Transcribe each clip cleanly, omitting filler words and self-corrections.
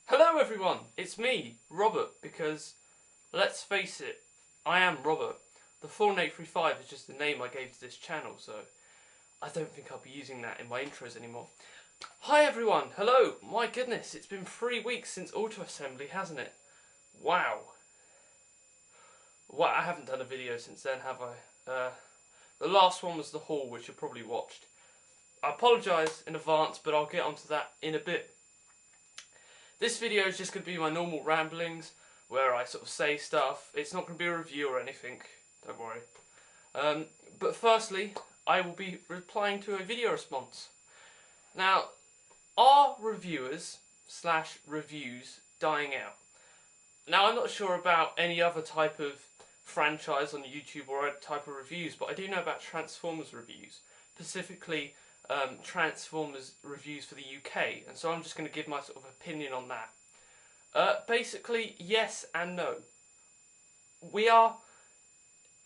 Hello everyone, it's me, Robert, because, let's face it, I am Robert. The Thefallen835 is just the name I gave to this channel, so I don't think I'll be using that in my intros anymore. Hi everyone, hello, my goodness, it's been 3 weeks since Auto Assembly, hasn't it? Wow. Well, I haven't done a video since then, have I? The last one was the haul, which you probably watched. I apologise in advance, but I'll get onto that in a bit. This video is just going to be my normal ramblings, where I sort of say stuff. It's not going to be a review or anything, don't worry. But firstly, I will be replying to a video response. Now, are reviewers / reviews dying out? Now, I'm not sure about any other type of franchise on YouTube or other type of reviews, but I do know about Transformers reviews, specifically Transformers reviews for the UK, and so I'm just going to give my sort of opinion on that. Basically, yes and no. We are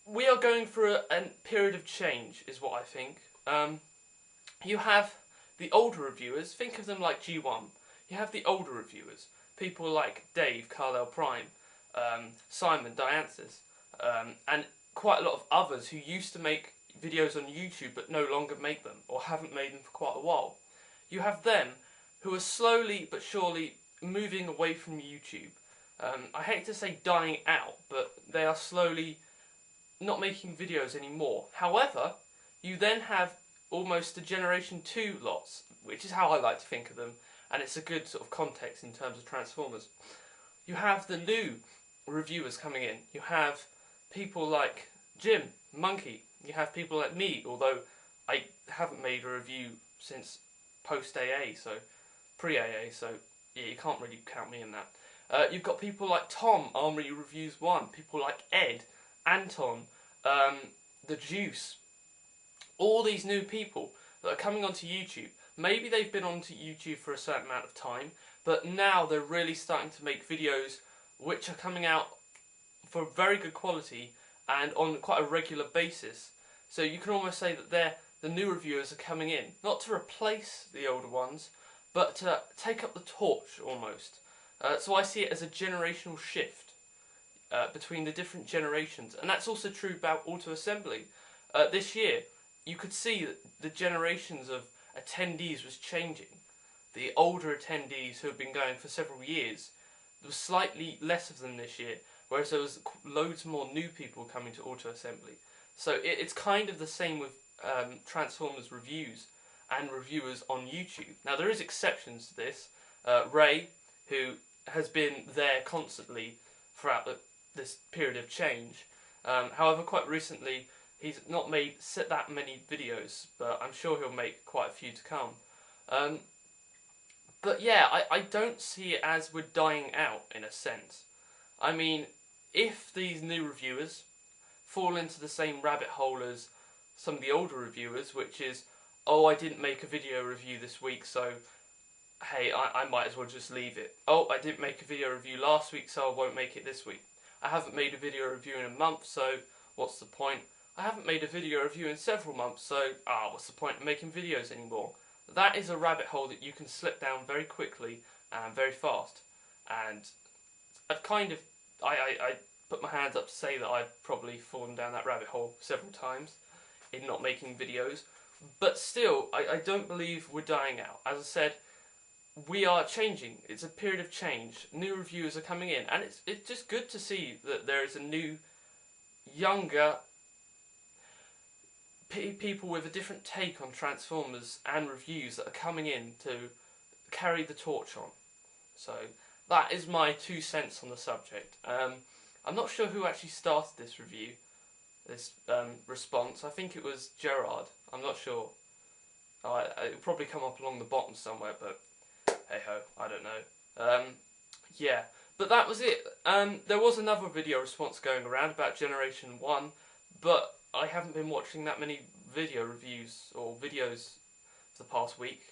going through a period of change, is what I think. You have the older reviewers, think of them like G1. You have the older reviewers, people like Dave, Carlisle Prime, Simon, Dianthus, and quite a lot of others who used to make videos on YouTube but no longer make them, or haven't made them for quite a while. You have them who are slowly but surely moving away from YouTube. I hate to say dying out, but they are slowly not making videos anymore. However, you then have almost the Generation 2 lots, which is how I like to think of them, and it's a good sort of context in terms of Transformers. You have the new reviewers coming in. You have people like Jim, Monkey. You have people like me, although I haven't made a review since post-AA, so pre-AA, so yeah, you can't really count me in that. You've got people like Tom, Armory Reviews 1, people like Ed, Anton, The Juice, all these new people that are coming onto YouTube. Maybe they've been onto YouTube for a certain amount of time, but now they're really starting to make videos which are coming out for very good quality and on quite a regular basis. So you can almost say that the new reviewers are coming in, not to replace the older ones, but to take up the torch almost. So I see it as a generational shift between the different generations, and that's also true about Auto Assembly. This year, you could see that the generations of attendees was changing. The older attendees who have been going for several years, there was slightly less of them this year, whereas there was loads more new people coming to Auto Assembly. So it's kind of the same with Transformers reviews and reviewers on YouTube. Now there is exceptions to this. Ray, who has been there constantly throughout this period of change. However, quite recently he's not made that many videos, but I'm sure he'll make quite a few to come. But yeah, I don't see it as we're dying out in a sense. I mean, if these new reviewers fall into the same rabbit hole as some of the older reviewers, which is, oh, I didn't make a video review this week, so hey, I might as well just leave it. Oh, I didn't make a video review last week, so I won't make it this week. I haven't made a video review in a month, so what's the point? I haven't made a video review in several months, so what's the point of making videos anymore? That is a rabbit hole that you can slip down very quickly and very fast. And I've kind of, I put my hands up to say that I've probably fallen down that rabbit hole several times in not making videos. But still, I don't believe we're dying out. As I said, we are changing. It's a period of change. New reviewers are coming in, and it's just good to see that there is a new, younger people with a different take on Transformers and reviews that are coming in to carry the torch on. So that is my 2 cents on the subject. I'm not sure who actually started this review, this response. I think it was Gerard. I'm not sure. It'll probably come up along the bottom somewhere, but hey ho, I don't know. Yeah, but that was it. There was another video response going around about Generation 1, but I haven't been watching that many video reviews or videos for the past week,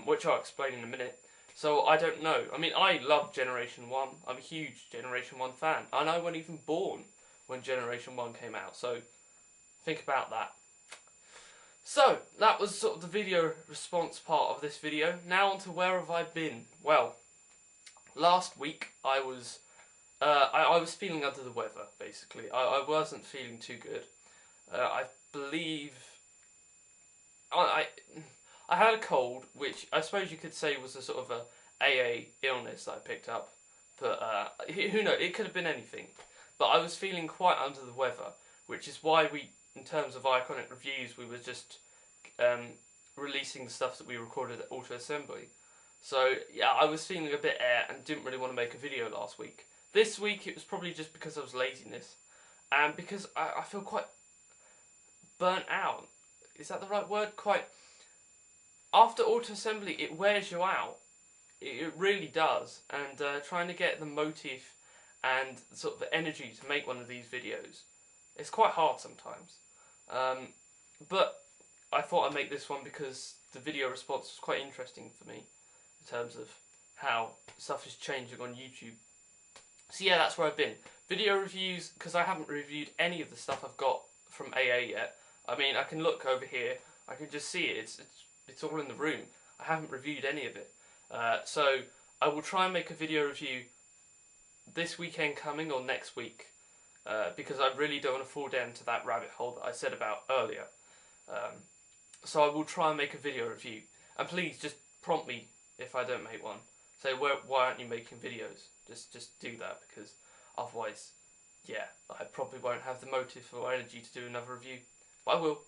which I'll explain in a minute. So I don't know. I mean, I love Generation 1. I'm a huge Generation 1 fan. And I wasn't even born when Generation 1 came out. So think about that. So, that was sort of the video response part of this video. Now on to where have I been? Well, Last week I was feeling under the weather, basically. I wasn't feeling too good. I believe I had a cold, which I suppose you could say was a sort of a AA illness that I picked up. But who knows? It could have been anything. But I was feeling quite under the weather, which is why we, in terms of Iaconic Reviews, we were just releasing the stuff that we recorded at Auto Assembly. So yeah, I was feeling a bit air and didn't really want to make a video last week. This week it was probably just because I was laziness, and because I feel quite burnt out. Is that the right word? Quite. After Auto Assembly, it wears you out. It really does. And trying to get the motive and sort of the energy to make one of these videos, it's quite hard sometimes. But I thought I'd make this one because the video response was quite interesting for me in terms of how stuff is changing on YouTube. So yeah, that's where I've been. Video reviews, because I haven't reviewed any of the stuff I've got from AA yet. I mean, I can look over here, I can just see it, it's all in the room. I haven't reviewed any of it. So I will try and make a video review this weekend coming or next week, because I really don't want to fall down to that rabbit hole that I said about earlier. So I will try and make a video review, and please just prompt me if I don't make one. Say, why aren't you making videos? Just do that, because otherwise, yeah, I probably won't have the motive or energy to do another review. But I will,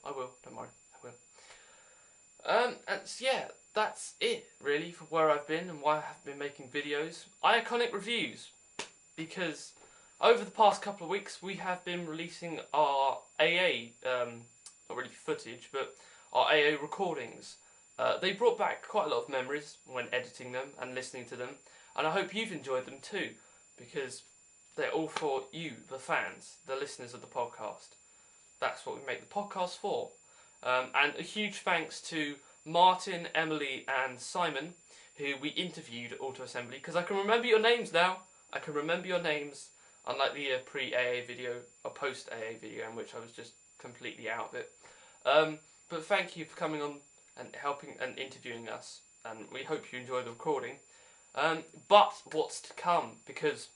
don't worry, I will. And yeah, that's it, really, for where I've been and why I have been making videos. Iaconic Reviews, because over the past couple of weeks we have been releasing our AA, not really footage, but our AA recordings. They brought back quite a lot of memories when editing them and listening to them, and I hope you've enjoyed them too, because they're all for you, the fans, the listeners of the podcast. That's what we make the podcast for. And a huge thanks to Martin, Emily and Simon, who we interviewed at Auto Assembly, because I can remember your names now. I can remember your names, unlike the pre-AA video, or post-AA video, in which I was just completely out of it. But thank you for coming on and helping and interviewing us, and we hope you enjoy the recording. But what's to come, because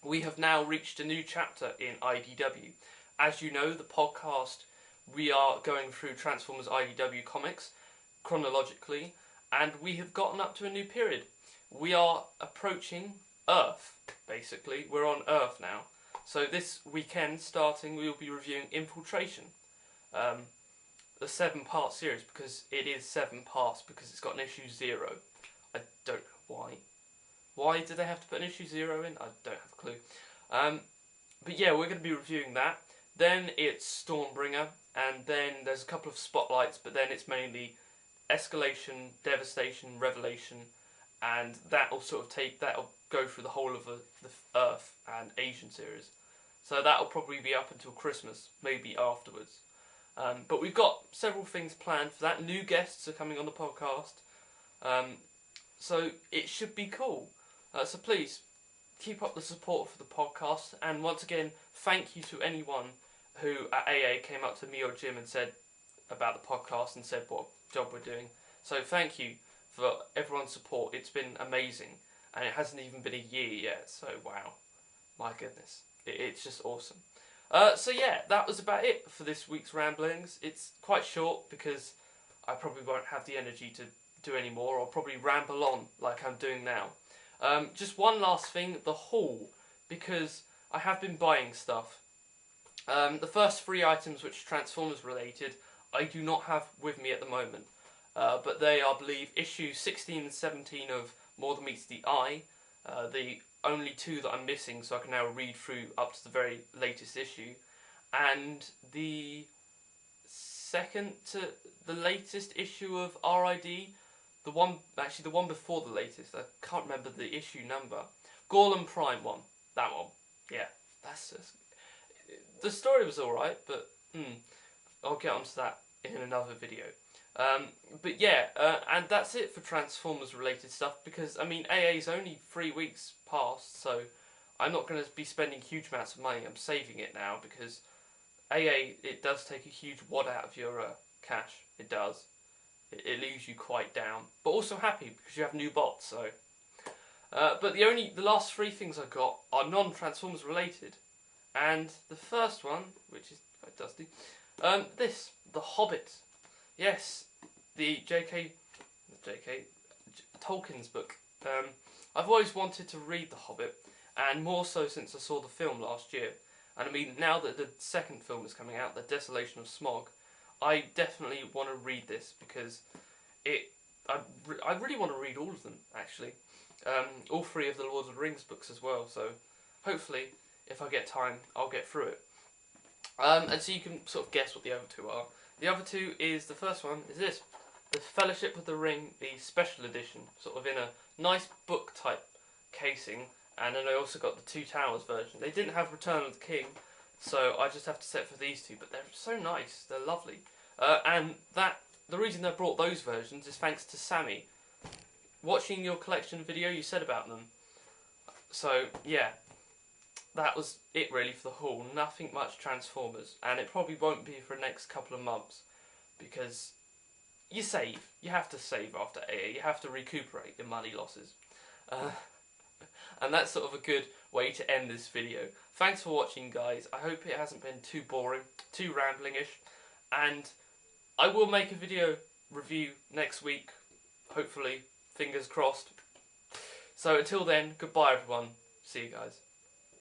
we have now reached a new chapter in IDW. As you know, the podcast, we are going through Transformers IDW comics chronologically, and we have gotten up to a new period. We are approaching Earth, basically. We're on Earth now. So this weekend, starting, we will be reviewing Infiltration, the 7-part series, because it is 7 parts, because it's got an issue 0. I don't know why. Why did they have to put an issue 0 in? I don't have a clue. But yeah, we're going to be reviewing that. Then it's Stormbringer, and then there's a couple of spotlights, but then it's mainly Escalation, Devastation, Revelation, and that'll go through the whole of the Earth and Asian series. So that'll probably be up until Christmas, maybe afterwards. But we've got several things planned for that. New guests are coming on the podcast, so it should be cool. So please, keep up the support for the podcast, and once again, thank you to anyone who at AA came up to me or Jim and said about the podcast and said what job we're doing. So thank you for everyone's support. It's been amazing, and it hasn't even been a year yet, so wow, my goodness, it's just awesome. So yeah, that was about it for this week's ramblings. It's quite short because I probably won't have the energy to do any more. I'll probably ramble on like I'm doing now. Just one last thing, the haul, because I have been buying stuff. The first 3 items which are Transformers related, I do not have with me at the moment. But they are, I believe, issues 16 and 17 of More Than Meets the Eye. The only 2 that I'm missing, so I can now read through up to the very latest issue. And the second to the latest issue of RID. The one before the latest, I can't remember the issue number. Gorlum Prime one, that one. Yeah, that's just... The story was alright, but I'll get onto that in another video. But yeah, and that's it for Transformers related stuff, because, I mean, AA's only 3 weeks past, so I'm not going to be spending huge amounts of money. I'm saving it now, because AA, it does take a huge wad out of your cash. It does. It leaves you quite down, but also happy because you have new bots. So, But the last three things I got are non-Transformers related. And the first one, which is quite dusty, The Hobbit. Yes, the Tolkien's book. I've always wanted to read The Hobbit, and more so since I saw the film last year. And I mean, now that the second film is coming out, The Desolation of Smaug, I definitely want to read this because I really want to read all of them, actually. All three of the Lord of the Rings books as well, so hopefully, if I get time, I'll get through it. And so you can sort of guess what the other two are. The other two is, the first one is this, The Fellowship of the Ring, the special edition, sort of in a nice book type casing, and then I also got the Two Towers version. They didn't have Return of the King, so I just have to set for these two, but they're so nice, they're lovely. And the reason I brought those versions is thanks to Sami. Watching your collection video, you said about them. So, yeah, that was it really for the haul. Nothing much Transformers, and it probably won't be for the next couple of months, because you save. You have to save after AA. You have to recuperate your money losses. And that's sort of a good way to end this video. Thanks for watching, guys. I hope it hasn't been too boring, too rambling-ish, and I will make a video review next week, hopefully, fingers crossed. So until then, goodbye everyone. See you guys.